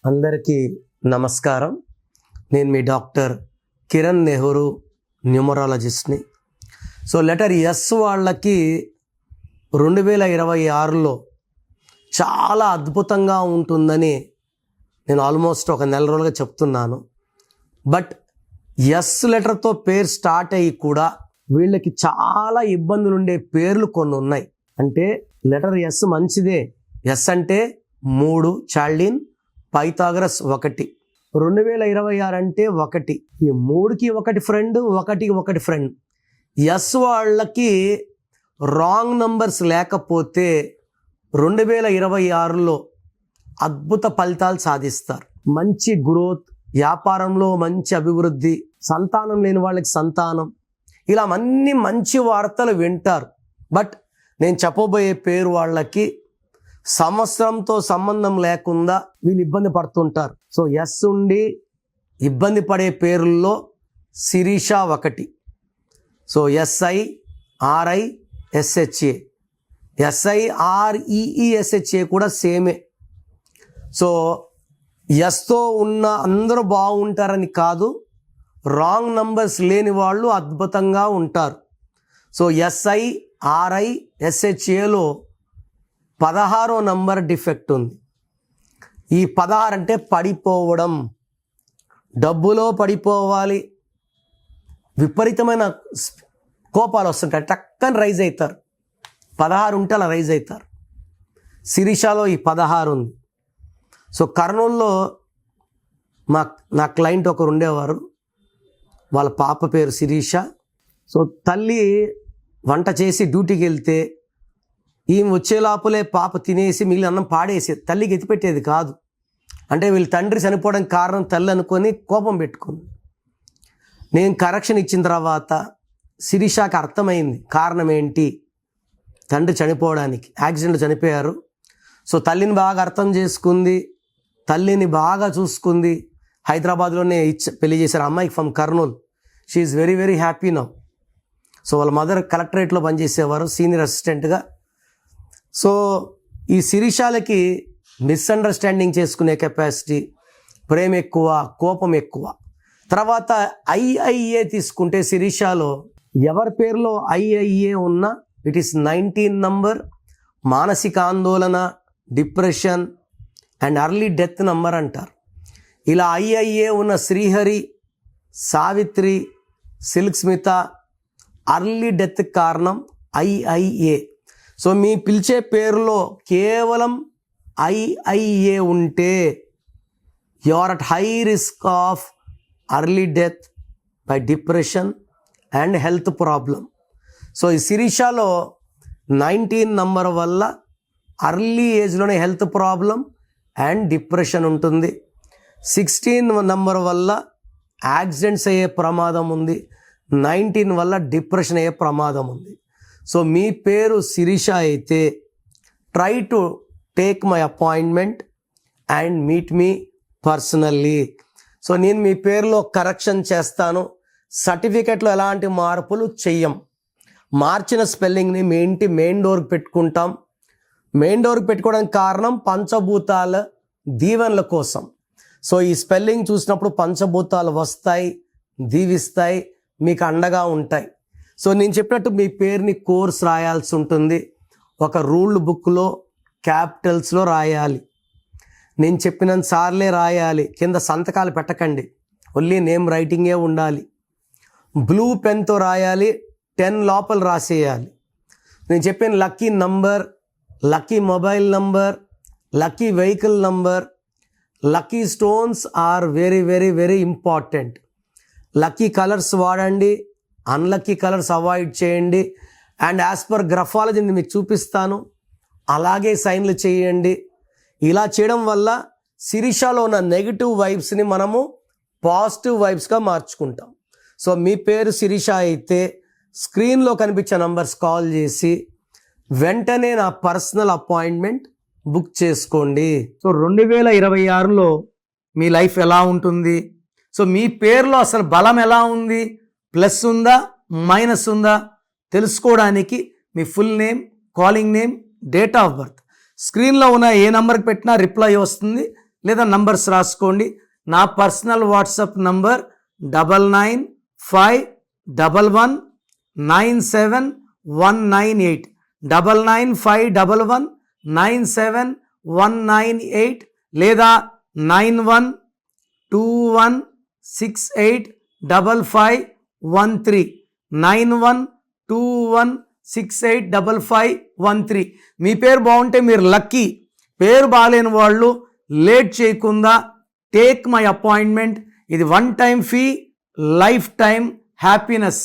అందరికీ నమస్కారం. నేను మీ డాక్టర్ కిరణ్ నెహ్రూ, న్యూమరాలజిస్ట్ని. సో లెటర్ ఎస్ వాళ్ళకి 2026లో చాలా అద్భుతంగా ఉంటుందని నేను ఆల్మోస్ట్ ఒక నెల రోజులుగా చెప్తున్నాను. బట్ ఎస్ లెటర్తో పేరు స్టార్ట్ అయ్యి కూడా వీళ్ళకి చాలా ఇబ్బందులు ఉండే పేర్లు కొన్ని ఉన్నాయి. అంటే లెటర్ ఎస్ మంచిదే. ఎస్ అంటే 3, చాల్డిన్, పైథాగరస్ 1. 2026 అంటే 1. ఈ 3కి 1 ఫ్రెండ్, 1కి 1 ఫ్రెండ్. ఎస్ వాళ్ళకి రాంగ్ నంబర్స్ లేకపోతే 2026లో అద్భుత ఫలితాలు సాధిస్తారు. మంచి గ్రోత్, వ్యాపారంలో మంచి అభివృద్ధి, సంతానం లేని వాళ్ళకి సంతానం, ఇలా అన్ని మంచి వార్తలు వింటారు. బట్ నేను చెప్పబోయే పేరు వాళ్ళకి సంవత్సరంతో సంబంధం లేకుండా వీళ్ళు ఇబ్బంది పడుతుంటారు. సో ఎస్ ఉండి ఇబ్బంది పడే పేరుల్లో శిరీష 1. సో SIRISHA, SIREESHA కూడా సేమే. సో ఎస్తో ఉన్న అందరూ బాగుంటారని కాదు, రాంగ్ నంబర్స్ లేని వాళ్ళు అద్భుతంగా ఉంటారు. సో SIRISHAలో 16వ నంబర్ డిఫెక్ట్ ఉంది. ఈ 16 అంటే పడిపోవడం, డబ్బులో పడిపోవాలి, విపరీతమైన కోపాలు వస్తుంటాయి, టక్కని రైజ్ అవుతారు. 16 ఉంటే అలా రైజ్ అవుతారు. శిరీషలో ఈ 16 ఉంది. సో కర్నూలులో నా క్లయింట్ ఒకరు ఉండేవారు, వాళ్ళ పాప పేరు శిరీష. సో తల్లి వంట చేసి డ్యూటీకి వెళ్తే ఈమె వచ్చే లోపలే పాప తినేసి మిగిలిన అన్నం పాడేసేది. తల్లికి ఎత్తిపెట్టేది కాదు. అంటే వీళ్ళ తండ్రి చనిపోవడానికి కారణం తల్లి అనుకొని కోపం పెట్టుకుంది. నేను కరెక్షన్ ఇచ్చిన తర్వాత శిరీషకి అర్థమైంది కారణం ఏంటి, తండ్రి చనిపోవడానికి, యాక్సిడెంట్లో చనిపోయారు. సో తల్లిని బాగా అర్థం చేసుకుంది, తల్లిని బాగా చూసుకుంది. హైదరాబాద్లోనే పెళ్లి చేశారు అమ్మాయికి, from Kurnool. She is very very happy now. So వాళ్ళ మదర్ కలెక్టరేట్లో పనిచేసేవారు సీనియర్ అసిస్టెంట్గా. సో ఈ శిరీషాలకి మిస్అండర్స్టాండింగ్ చేసుకునే కెపాసిటీ, ప్రేమ ఎక్కువ, కోపం ఎక్కువ. తర్వాత IIA తీసుకుంటే శిరీషాలో ఎవరి పేరులో IIA ఉన్నా ఇట్ ఈస్ 19 నంబర్. మానసిక ఆందోళన, depression and early death number అంటారు. ఇలా IIA ఉన్న Srihari, Savitri, silk Smitha early death కారణం IIA. సో మీ పిలిచే పేరులో కేవలం IIA ఉంటే you are at high risk of early death by depression and health problem. So ఈ శిరీషలో 19 నంబర్ వల్ల అర్లీ ఏజ్లోనే హెల్త్ ప్రాబ్లం అండ్ డిప్రెషన్ ఉంటుంది. 16 నంబర్ వల్ల యాక్సిడెంట్స్ అయ్యే ప్రమాదం ఉంది. 19 వల్ల డిప్రెషన్ అయ్యే ప్రమాదం ఉంది. సో మీ పేరు శిరీష అయితే try to take my appointment and meet me personally. So నేను మీ పేరులో కరెక్షన్ చేస్తాను. సర్టిఫికెట్లో ఎలాంటి మార్పులు చెయ్యం. మార్చిన స్పెల్లింగ్ని మీ ఇంటి మెయిన్ డోర్కి పెట్టుకుంటాం. మెయిన్ డోర్కి పెట్టుకోవడానికి కారణం పంచభూతాల దీవెనల కోసం. సో ఈ స్పెల్లింగ్ చూసినప్పుడు పంచభూతాలు వస్తాయి, దీవిస్తాయి, మీకు అండగా ఉంటాయి. సో నేను చెప్పినట్టు మీ పేరుని కోర్స్ రాయాల్సి ఉంటుంది. ఒక రూల్డ్ బుక్లో క్యాపిటల్స్లో రాయాలి. నేను చెప్పినంత సార్లే రాయాలి. కింద సంతకాలు పెట్టకండి, ఓన్లీ నేమ్ రైటింగే ఉండాలి. బ్లూ పెన్తో రాయాలి, 10 లోపల రాసేయాలి. నేను చెప్పిన lucky number, lucky mobile number, lucky vehicle number, lucky stones are very very very important. Lucky colours వాడండి, అన్లక్కీ కలర్స్ అవాయిడ్ చేయండి. అండ్ యాజ్ పర్ గ్రఫాలజీని మీకు చూపిస్తాను, అలాగే సైన్లు చేయండి. ఇలా చేయడం వల్ల శిరీషలో ఉన్న నెగిటివ్ వైబ్స్ని మనము పాజిటివ్ వైబ్స్గా మార్చుకుంటాం. సో మీ పేరు శిరీష అయితే స్క్రీన్లో కనిపించే నంబర్స్ కాల్ చేసి వెంటనే నా పర్సనల్ అపాయింట్మెంట్ బుక్ చేసుకోండి. సో 2026లో మీ లైఫ్ ఎలా ఉంటుంది, సో మీ పేరులో అసలు బలం ఎలా ఉంది, ప్లస్ ఉందా మైనస్ ఉందా తెలుసుకోవడానికి మీ full name, calling name, date of birth స్క్రీన్లో ఉన్న ఏ నెంబర్కి పెట్టినా రిప్లై వస్తుంది. లేదా నంబర్స్ రాసుకోండి. నా పర్సనల్ వాట్సాప్ నంబర్ 9951197198 9951197198 లేదా 9121685513 9121685513. మీ పేరు బాగుంటే మీరు లక్కీ. పేరు బాగాలేని వాళ్ళు లేట్ చేయకుండా టేక్ మై అపాయింట్మెంట్. ఇది 1 time fee, life time happiness.